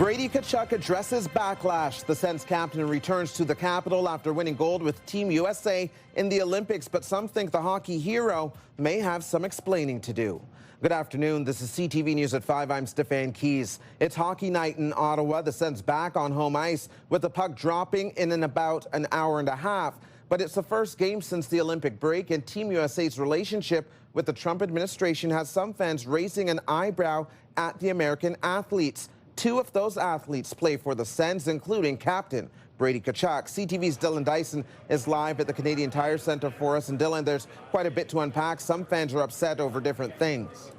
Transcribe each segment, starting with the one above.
Brady Tkachuk addresses backlash. The Sens captain returns to the capital after winning gold with Team USA in the Olympics, but some think the hockey hero may have some explaining to do. Good afternoon. This is CTV News at 5. I'm Stefan Keys. It's hockey night in Ottawa. The Sens back on home ice with the puck dropping in about an hour and a half. But it's the first game since the Olympic break, and Team USA's relationship with the Trump administration has some fans raising an eyebrow at the American athletes. Two of those athletes play for the Sens, including captain Brady Tkachuk. CTV's Dylan Dyson is live at the Canadian Tire Centre for us. And Dylan, there's quite a bit to unpack. Some fans are upset over different things.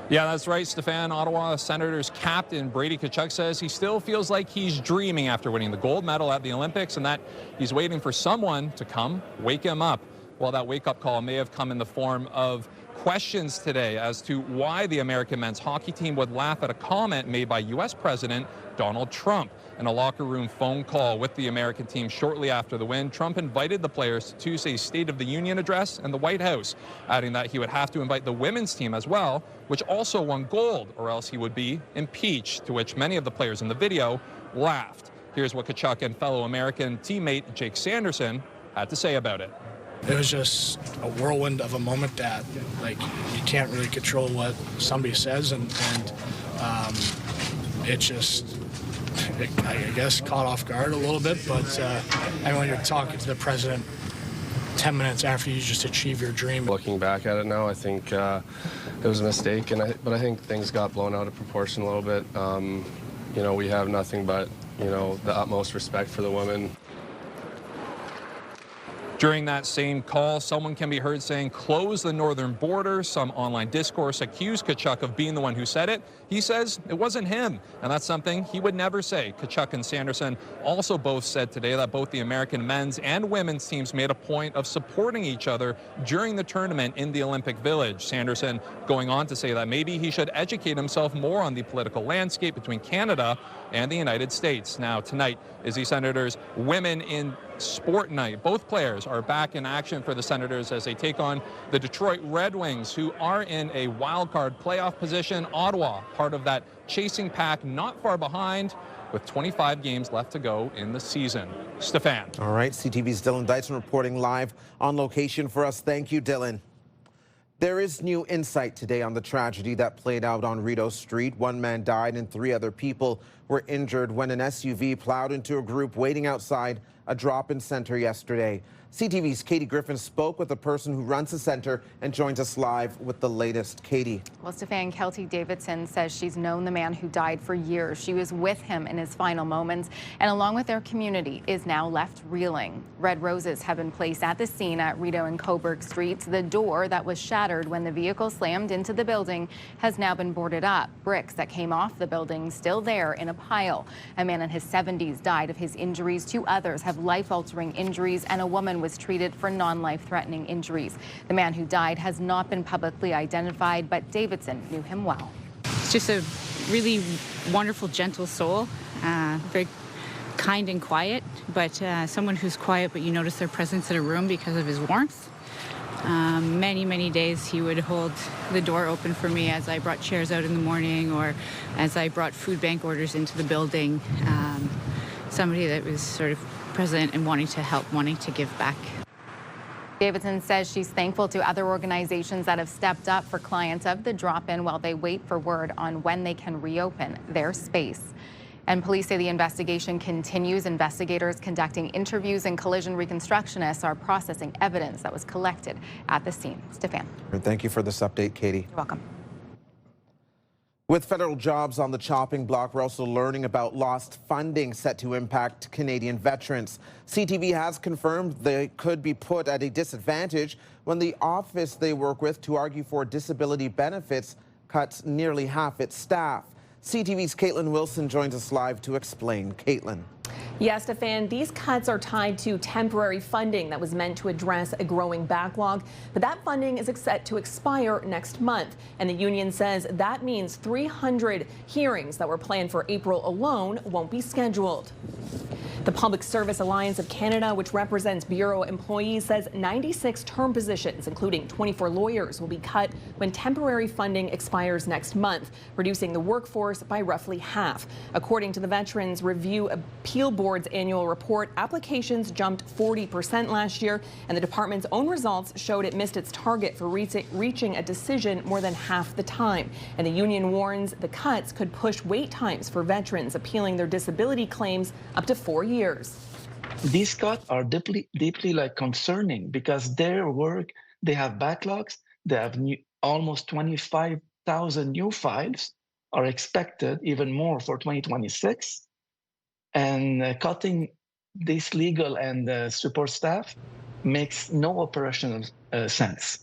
Yeah, that's right, Stefan. Ottawa Senators captain Brady Tkachuk says he still feels like he's dreaming after winning the gold medal at the Olympics, and that he's waiting for someone to come wake him up. Well, that wake-up call may have come in the form of questions today as to why the American men's hockey team would laugh at a comment made by U.S. President Donald Trump. In a locker room phone call with the American team shortly after the win, Trump invited the players to Tuesday's State of the Union address in the White House, adding that he would have to invite the women's team as well, which also won gold, or else he would be impeached, to which many of the players in the video laughed. Here's what Tkachuk and fellow American teammate Jake Sanderson had to say about it. It was just a whirlwind of a moment that, like, you can't really control what somebody says, and it just, I guess, caught off guard a little bit. But when you're talking to the president 10 minutes after you just achieve your dream. Looking back at it now, I think it was a mistake, but I think things got blown out of proportion a little bit. You know, we have nothing but, you know, the utmost respect for the women. During that same call, someone can be heard saying, "Close the northern border." Some online discourse accused Tkachuk of being the one who said it. He says it wasn't him, and that's something he would never say. Tkachuk and Sanderson also both said today that both the American men's and women's teams made a point of supporting each other during the tournament in the Olympic Village. Sanderson going on to say that maybe he should educate himself more on the political landscape between Canada and the United States. Now, tonight is the Senators' Women in Sport Night. Both players are back in action for the Senators as they take on the Detroit Red Wings, who are in a wild card playoff position. Ottawa, part of that chasing pack, not far behind, with 25 games left to go in the season. Stefan. All right, CTV's Dylan Dyson reporting live on location for us. Thank you, Dylan. There is new insight today on the tragedy that played out on Rideau Street. One man died and 3 other people were injured when an SUV plowed into a group waiting outside a drop-in center yesterday. CTV's Katie Griffin spoke with the person who runs the center and joins us live with the latest. Katie. Well, Stefan, Kelty Davidson says she's known the man who died for years. She was with him in his final moments, and along with their community, is now left reeling. Red roses have been placed at the scene at Rideau and Coburg Streets. The door that was shattered when the vehicle slammed into the building has now been boarded up. Bricks that came off the building still there in a pile. A man in his 70s died of his injuries. 2 others have life-altering injuries, and a woman was treated for non-life-threatening injuries. The man who died has not been publicly identified, but Davidson knew him well. He's just a really wonderful, gentle soul, very kind and quiet, but someone who's quiet, but you notice their presence in a room because of his warmth. Many days he would hold the door open for me as I brought chairs out in the morning or as I brought food bank orders into the building. Somebody that was sort of present and wanting to help, wanting to give back. Davidson says she's thankful to other organizations that have stepped up for clients of the drop-in while they wait for word on when they can reopen their space. And police say the investigation continues. Investigators conducting interviews and collision reconstructionists are processing evidence that was collected at the scene. Stefan. Thank you for this update, Katie. You're welcome. With federal jobs on the chopping block, we're also learning about lost funding set to impact Canadian veterans. CTV has confirmed they could be put at a disadvantage when the office they work with to argue for disability benefits cuts nearly half its staff. CTV's Caitlin Wilson joins us live to explain. Caitlin. Yes, Stefan, these cuts are tied to temporary funding that was meant to address a growing backlog, but that funding is set to expire next month, and the union says that means 300 hearings that were planned for April alone won't be scheduled. The Public Service Alliance of Canada, which represents Bureau employees, says 96 term positions, including 24 lawyers, will be cut when temporary funding expires next month, reducing the workforce by roughly half. According to the Veterans Review Appeal Board's annual report, applications jumped 40% last year, and the department's own results showed it missed its target for reaching a decision more than half the time. And the union warns the cuts could push wait times for veterans appealing their disability claims up to 4 years. These cuts are deeply concerning because their work, they have backlogs, they have almost 25,000 new files are expected, even more for 2026. And cutting this legal and support staff makes no operational sense.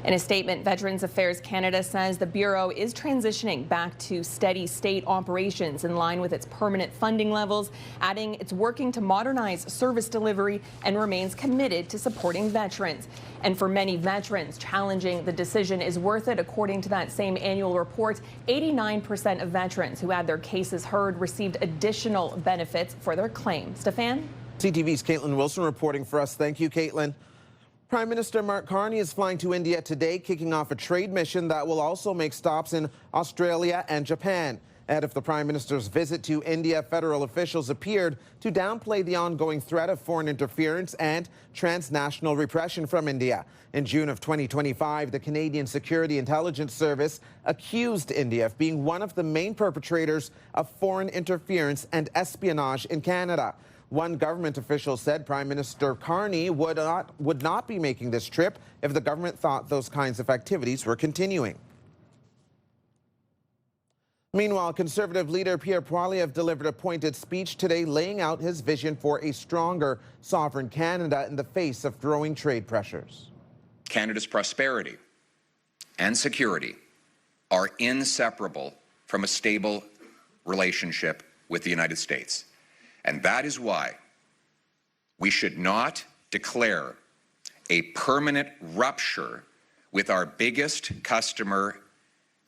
In a statement, Veterans Affairs Canada says the Bureau is transitioning back to steady state operations in line with its permanent funding levels, adding it's working to modernize service delivery and remains committed to supporting veterans. And for many veterans, challenging the decision is worth it. According to that same annual report, 89% of veterans who had their cases heard received additional benefits for their claim. Stefan? CTV's Caitlin Wilson reporting for us. Thank you, Caitlin. Prime Minister Mark Carney is flying to India today, kicking off a trade mission that will also make stops in Australia and Japan. Ahead of the Prime Minister's visit to India, federal officials appeared to downplay the ongoing threat of foreign interference and transnational repression from India. In June of 2025, the Canadian Security Intelligence Service accused India of being one of the main perpetrators of foreign interference and espionage in Canada. One government official said Prime Minister Carney would not be making this trip if the government thought those kinds of activities were continuing. Meanwhile, Conservative leader Pierre Poilievre delivered a pointed speech today laying out his vision for a stronger, sovereign Canada in the face of growing trade pressures. Canada's prosperity and security are inseparable from a stable relationship with the United States. And that is why we should not declare a permanent rupture with our biggest customer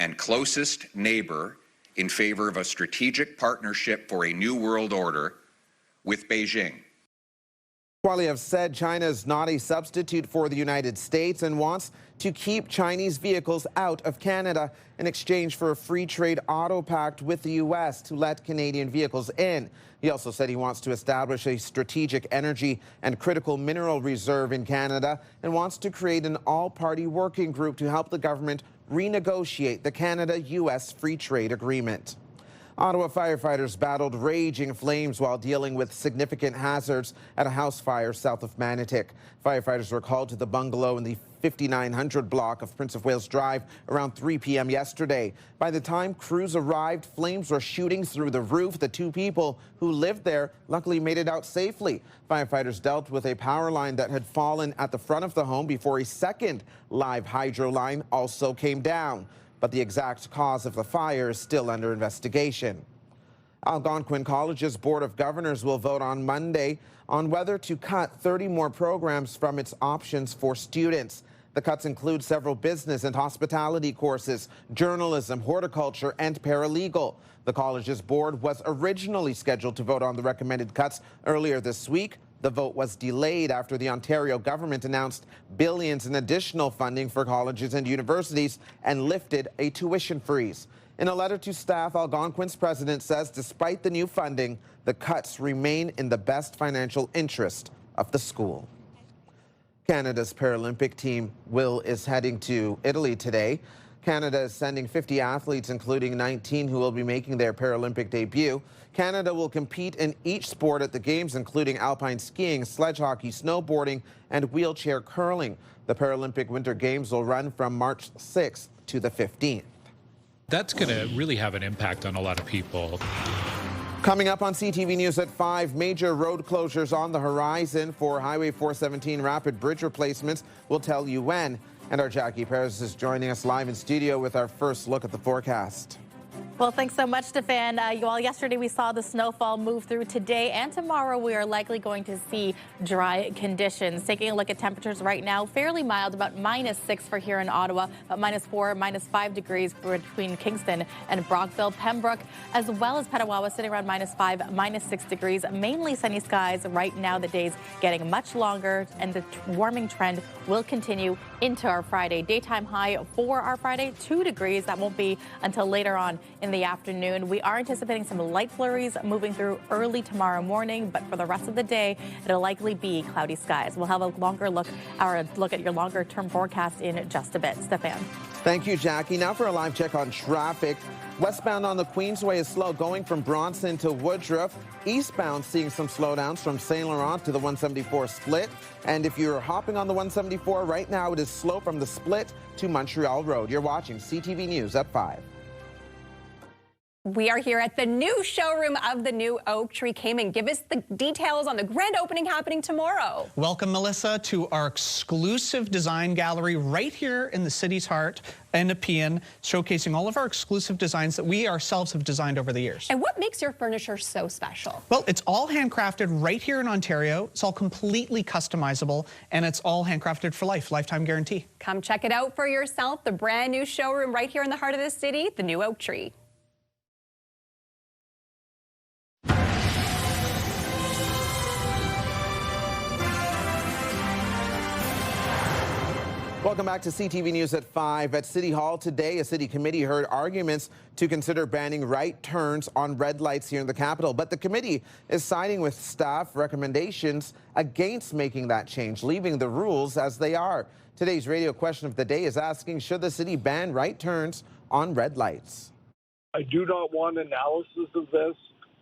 and closest neighbor in favor of a strategic partnership for a new world order with Beijing. Poilievre said China is not a substitute for the United States and wants to keep Chinese vehicles out of Canada in exchange for a free trade auto pact with the U.S. to let Canadian vehicles in. He also said he wants to establish a strategic energy and critical mineral reserve in Canada and wants to create an all-party working group to help the government renegotiate the Canada-U.S. free trade agreement. Ottawa firefighters battled raging flames while dealing with significant hazards at a house fire south of Manotick. Firefighters were called to the bungalow in the 5900 block of Prince of Wales Drive around 3 p.m. yesterday. By the time crews arrived, flames were shooting through the roof. The two people who lived there luckily made it out safely. Firefighters dealt with a power line that had fallen at the front of the home before a second live hydro line also came down. But the exact cause of the fire is still under investigation. Algonquin College's Board of Governors will vote on Monday on whether to cut 30 more programs from its options for students. The cuts include several business and hospitality courses, journalism, horticulture, and paralegal. The college's board was originally scheduled to vote on the recommended cuts earlier this week. The vote was delayed after the Ontario government announced billions in additional funding for colleges and universities and lifted a tuition freeze. In a letter to staff, Algonquin's president says despite the new funding, the cuts remain in the best financial interest of the school. Canada's Paralympic team is heading to Italy today. Canada is sending 50 athletes, including 19 who will be making their Paralympic debut. Canada will compete in each sport at the Games, including alpine skiing, sledge hockey, snowboarding, and wheelchair curling. The Paralympic Winter Games will run from March 6th to the 15th. That's going to really have an impact on a lot of people. Coming up on CTV News at 5, major road closures on the horizon for Highway 417 rapid bridge replacements. We'll tell you when. And our Jackie Perez is joining us live in studio with our first look at the forecast. Well, thanks so much, Stefan. Well, yesterday we saw the snowfall move through. Today and tomorrow we are likely going to see dry conditions. Taking a look at temperatures right now, fairly mild, about -6 for here in Ottawa, about -4, -5 degrees between Kingston and Brockville. Pembroke, as well as Petawawa, sitting around -5, -6 degrees. Mainly sunny skies right now. The day's getting much longer, and the warming trend will continue into our Friday. Daytime high for our Friday, 2 degrees. That won't be until later on in the afternoon. We are anticipating some light flurries moving through early tomorrow morning, but for the rest of the day, it'll likely be cloudy skies. We'll have a look at your longer term forecast in just a bit. Stefan. Thank you, Jackie. Now for a live check on traffic. Westbound on the Queensway is slow going from Bronson to Woodruff. Eastbound seeing some slowdowns from St. Laurent to the 174 split. And if you're hopping on the 174 right now, it is slow from the split to Montreal Road. You're watching CTV News at 5. We are here at the new showroom of the new Oak Tree. Cayman, give us the details on the grand opening happening tomorrow. Welcome, Melissa, to our exclusive design gallery right here in the city's heart in Nepean, showcasing all of our exclusive designs that we ourselves have designed over the years. And what makes your furniture so special? Well, it's all handcrafted right here in Ontario. It's all completely customizable, and it's all handcrafted for life, lifetime guarantee. Come check it out for yourself. The brand new showroom right here in the heart of the city, the new Oak Tree. Welcome back to CTV News at 5. At City Hall today, a city committee heard arguments to consider banning right turns on red lights here in the capital. But the committee is siding with staff recommendations against making that change, leaving the rules as they are. Today's radio question of the day is asking, should the city ban right turns on red lights? I do not want analysis of this.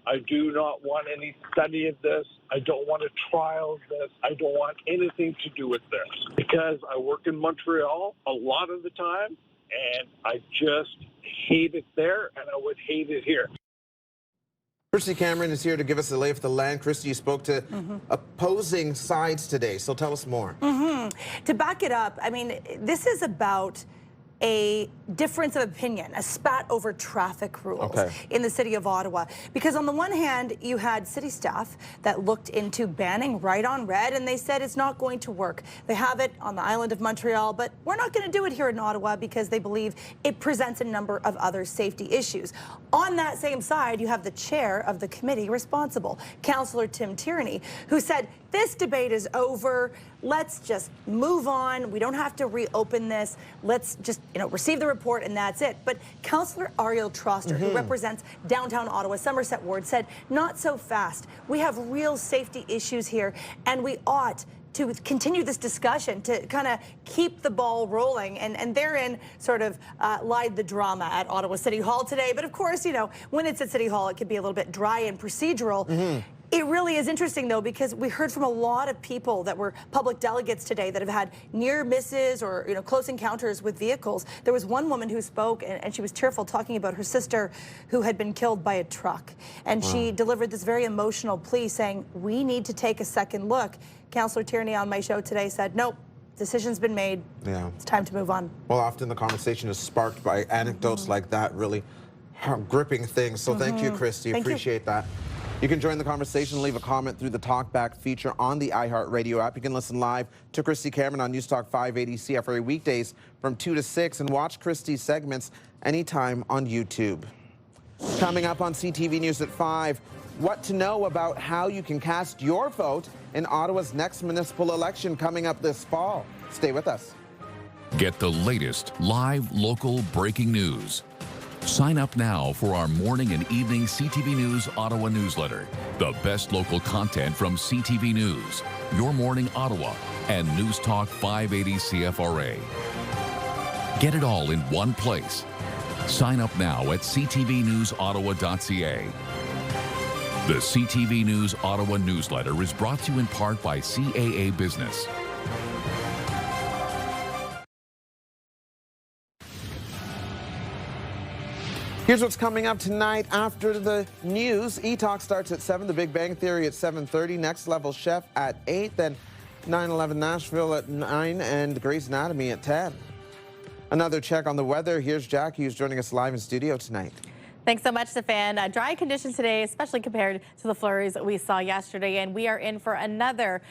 I do not want any study of this. I don't want a trial of this. I don't want anything to do with this because I work in Montreal a lot of the time, and I just hate it there, and I would hate it here. Christy Cameron is here to give us the lay of the land. Christy, you spoke to opposing sides today, so tell us more. To back it up, I mean, this is about a difference of opinion, a spat over traffic rules in the city of Ottawa. Because on the one hand, you had city staff that looked into banning right on red, and they said it's not going to work. They have it on the island of Montreal, but we're not going to do it here in Ottawa because they believe it presents a number of other safety issues. On that same side, you have the chair of the committee responsible, Councillor Tim Tierney, who said, this debate is over. Let's just move on. We don't have to reopen this. Let's just, receive the report and that's it. But Councillor Ariel Troster, who represents downtown Ottawa, Somerset Ward, said, not so fast. We have real safety issues here, and we ought to continue this discussion to kind of keep the ball rolling. And therein sort of lied the drama at Ottawa City Hall today. But of course, when it's at City Hall, it can be a little bit dry and procedural. It really is interesting, though, because we heard from a lot of people that were public delegates today that have had near misses or close encounters with vehicles. There was one woman who spoke, and she was tearful, talking about her sister who had been killed by a truck. And she delivered this very emotional plea saying, we need to take a second look. Councillor Tierney on my show today said, nope, decision's been made. Yeah. It's time to move on. Well, often the conversation is sparked by anecdotes like that, really gripping things. So thank you, Christy. Appreciate that. You can join the conversation, leave a comment through the Talkback feature on the iHeartRadio app. You can listen live to Christy Cameron on News Talk 580 CFRA weekdays from 2 to 6 and watch Christy's segments anytime on YouTube. Coming up on CTV News at 5, what to know about how you can cast your vote in Ottawa's next municipal election coming up this fall. Stay with us. Get the latest live local breaking news. Sign up now for our morning and evening CTV News Ottawa newsletter. The best local content from CTV News, Your Morning Ottawa, and News Talk 580 CFRA. Get it all in one place. Sign up now at ctvnewsottawa.ca. The CTV News Ottawa newsletter is brought to you in part by CAA Business. Here's what's coming up tonight after the news. E-Talk starts at 7, The Big Bang Theory at 7:30, Next Level Chef at 8, then 9/11 Nashville at 9, and Grey's Anatomy at 10. Another check on the weather. Here's Jackie, who's joining us live in studio tonight. Thanks so much, Stefan. Dry conditions today, especially compared to the flurries we saw yesterday. And we are in for another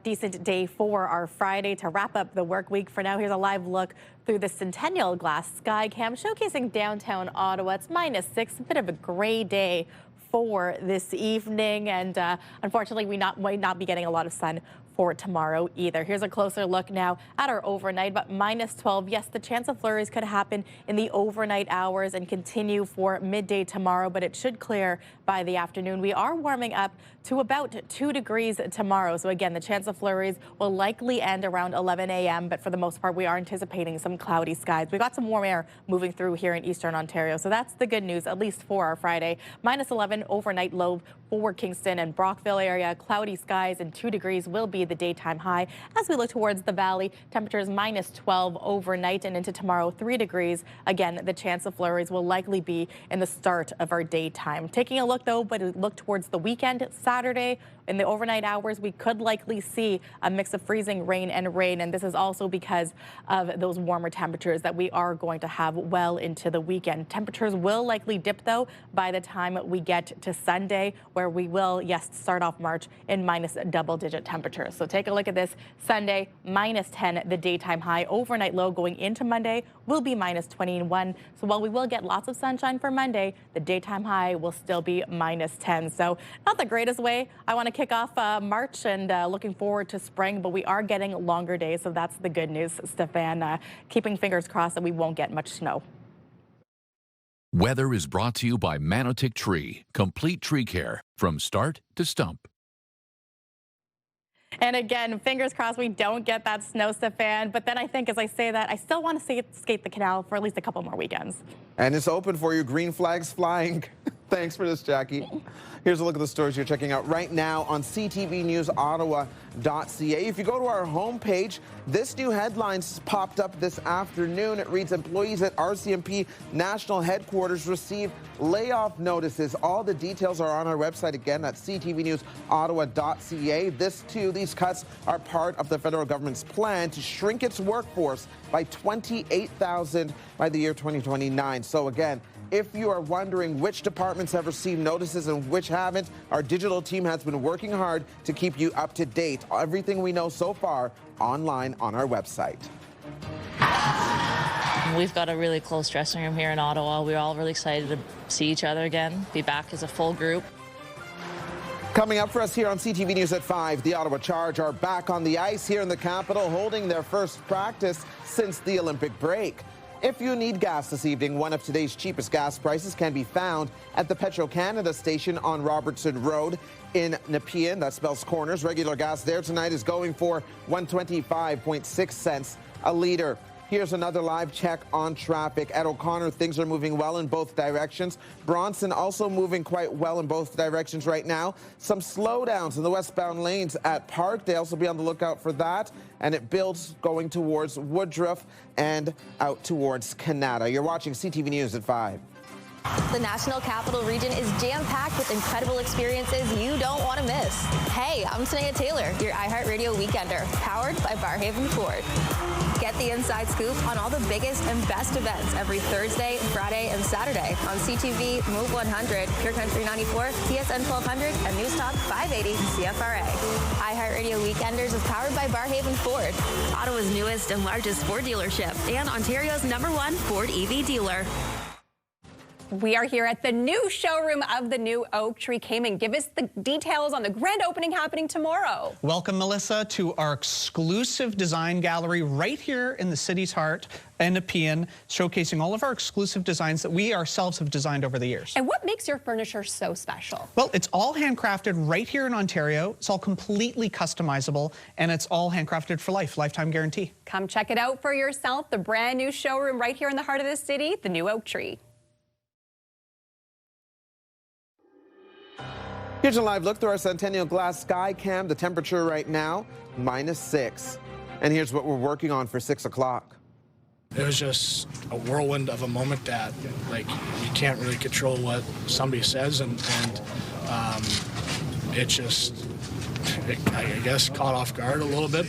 decent day for our Friday to wrap up the work week. For now, here's a live look through the Centennial Glass Sky Cam showcasing downtown Ottawa. It's -6, a bit of a gray day for this evening. And unfortunately, we might not be getting a lot of sun for tomorrow either. Here's a closer look now at our overnight, but -12. Yes, the chance of flurries could happen in the overnight hours and continue for midday tomorrow, but it should clear by the afternoon. We are warming up to about 2 degrees tomorrow. So again, the chance of flurries will likely end around 11 a.m., but for the most part, we are anticipating some cloudy skies. We got some warm air moving through here in eastern Ontario, so that's the good news, at least for our Friday. -11 overnight low for Kingston and Brockville area. Cloudy skies and 2 degrees will be the daytime high. As we look towards the valley, temperatures -12 overnight and into tomorrow, 3 degrees. Again, the chance of flurries will likely be in the start of our daytime. Taking a look though, but look towards the weekend, Saturday, in the overnight hours, we could likely see a mix of freezing rain and rain, and this is also because of those warmer temperatures that we are going to have well into the weekend. Temperatures will likely dip, though, by the time we get to Sunday, where we will, yes, start off March in -double-digit temperatures. So take a look at this. Sunday, -10, the daytime high. Overnight low going into Monday will be -21. So while we will get lots of sunshine for Monday, the daytime high will still be -10. So not the greatest way I want to kick off March, and looking forward to spring, but we are getting longer days, so that's the good news, Stefan. Keeping fingers crossed that we won't get much snow. Weather is brought to you by Manotick Tree, complete tree care from start to stump. And again, fingers crossed we don't get that snow, Stefan. But then I think as I say that, I still want to skate the canal for at least a couple more weekends. And it's open for you. Green flags flying. Thanks for this, Jackie. Here's a look at the stories you're checking out right now on CTV News Ottawa.ca. If you go to our homepage, this new headline's popped up this afternoon. It reads, employees at RCMP National Headquarters receive layoff notices. All the details are on our website again at CTV News Ottawa.ca. These cuts are part of the federal government's plan to shrink its workforce by 28,000 by the year 2029. So again, if you are wondering which departments have received notices and which haven't, our digital team has been working hard to keep you up to date. Everything we know so far online on our website. We've got a really close dressing room here in Ottawa. We're all really excited to see each other again, be back as a full group. Coming up for us here on CTV News at 5, the Ottawa Charge are back on the ice here in the capital, holding their first practice since the Olympic break. If you need gas this evening, one of today's cheapest gas prices can be found at the Petro-Canada station on Robertson Road in Nepean. That spells Corners. Regular gas there tonight is going for 125.6 cents a litre. Here's another live check on traffic. At O'Connor, things are moving well in both directions. Bronson also moving quite well in both directions right now. Some slowdowns in the westbound lanes at Parkdale, so be on the lookout for that. And it builds going towards Woodruff and out towards Canada. You're watching CTV News at 5. The National Capital Region is jam-packed with incredible experiences you don't want to miss. Hey, I'm Tanea Taylor, your iHeartRadio Weekender, powered by Barrhaven Ford. Get the inside scoop on all the biggest and best events every Thursday, Friday, and Saturday on CTV, Move 100, Pure Country 94, TSN 1200, and News Talk 580 CFRA. iHeartRadio Weekenders is powered by Barrhaven Ford, Ottawa's newest and largest Ford dealership, and Ontario's #1 Ford EV dealer. We are here at the new showroom of the new Oak Tree. Cayman, give us the details on the grand opening happening tomorrow. Welcome, Melissa, to our exclusive design gallery right here in the city's heart in Nepean, showcasing all of our exclusive designs that we ourselves have designed over the years. And what makes your furniture so special? Well, it's all handcrafted right here in Ontario. It's all completely customizable, and it's all handcrafted for life, lifetime guarantee. Come check it out for yourself. The brand new showroom right here in the heart of the city, the new Oak Tree. Here's a live look through our Centennial Glass Sky Cam. The temperature right now, -6. And here's what we're working on for 6 o'clock. It was just a whirlwind of a moment that, like, you can't really control what somebody says, and it just, I guess, caught off guard a little bit.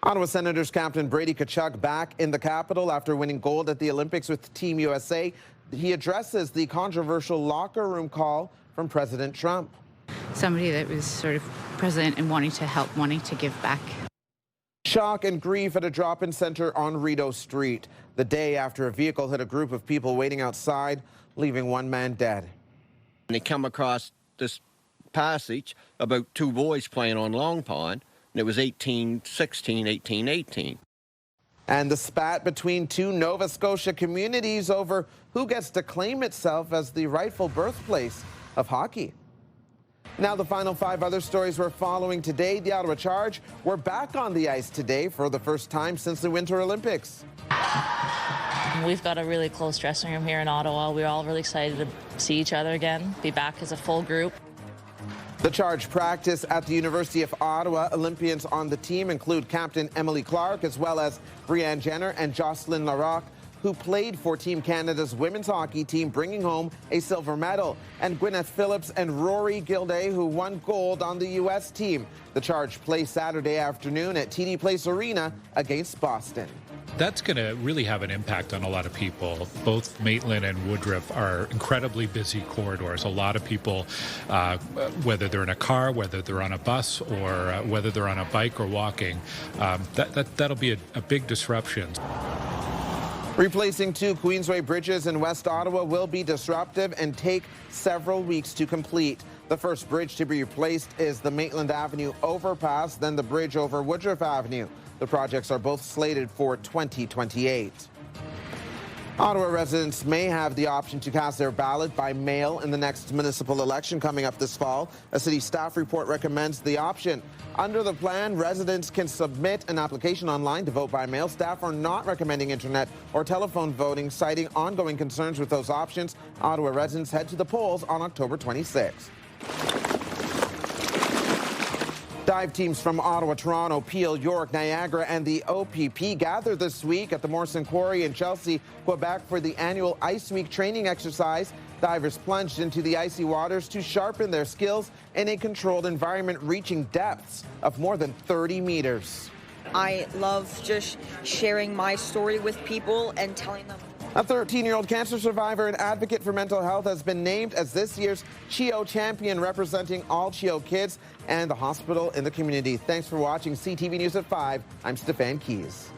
Ottawa Senators captain Brady Tkachuk back in the capital after winning gold at the Olympics with Team USA. he addresses the controversial locker room call from President Trump. Somebody that was sort of present and wanting to help, wanting to give back. Shock and grief at a drop-in center on Rideau Street, the day after a vehicle hit a group of people waiting outside, leaving one man dead. They come across this passage about two boys playing on Long Pond, and it was 18-16, 18-18. And the spat between two Nova Scotia communities over who gets to claim itself as the rightful birthplace of hockey. Now the final 5 other stories we're following today. The Ottawa Charge were back on the ice today for the first time since the Winter Olympics. We've got a really close dressing room here in Ottawa. We're all really excited to see each other again, be back as a full group. The Charge practice at the University of Ottawa. Olympians on the team include Captain Emily Clark, as well as Brianne Jenner and Jocelyn Larocque, who played for Team Canada's women's hockey team, bringing home a silver medal, and Gwyneth Phillips and Rory Gilday, who won gold on the U.S. team. The Charge plays Saturday afternoon at TD Place Arena against Boston. That's going to really have an impact on a lot of people. Both Maitland and Woodruff are incredibly busy corridors. A lot of people, whether they're in a car, whether they're on a bus, or whether they're on a bike or walking, that'll be a big disruption. Replacing 2 Queensway bridges in West Ottawa will be disruptive and take several weeks to complete. The first bridge to be replaced is the Maitland Avenue overpass, then the bridge over Woodruff Avenue. The projects are both slated for 2028. Ottawa residents may have the option to cast their ballot by mail in the next municipal election coming up this fall. A city staff report recommends the option. Under the plan, residents can submit an application online to vote by mail. Staff are not recommending internet or telephone voting, citing ongoing concerns with those options. Ottawa residents head to the polls on October 26th. Dive teams from Ottawa, Toronto, Peel, York, Niagara, and the OPP gathered this week at the Morrison Quarry in Chelsea, Quebec for the annual Ice Week training exercise. Divers plunged into the icy waters to sharpen their skills in a controlled environment, reaching depths of more than 30 meters. I love just sharing my story with people and telling them. A 13-year-old cancer survivor and advocate for mental health has been named as this year's CHEO champion, representing all CHEO kids and the hospital in the community. Thanks for watching CTV News at 5. I'm Stefan Keys.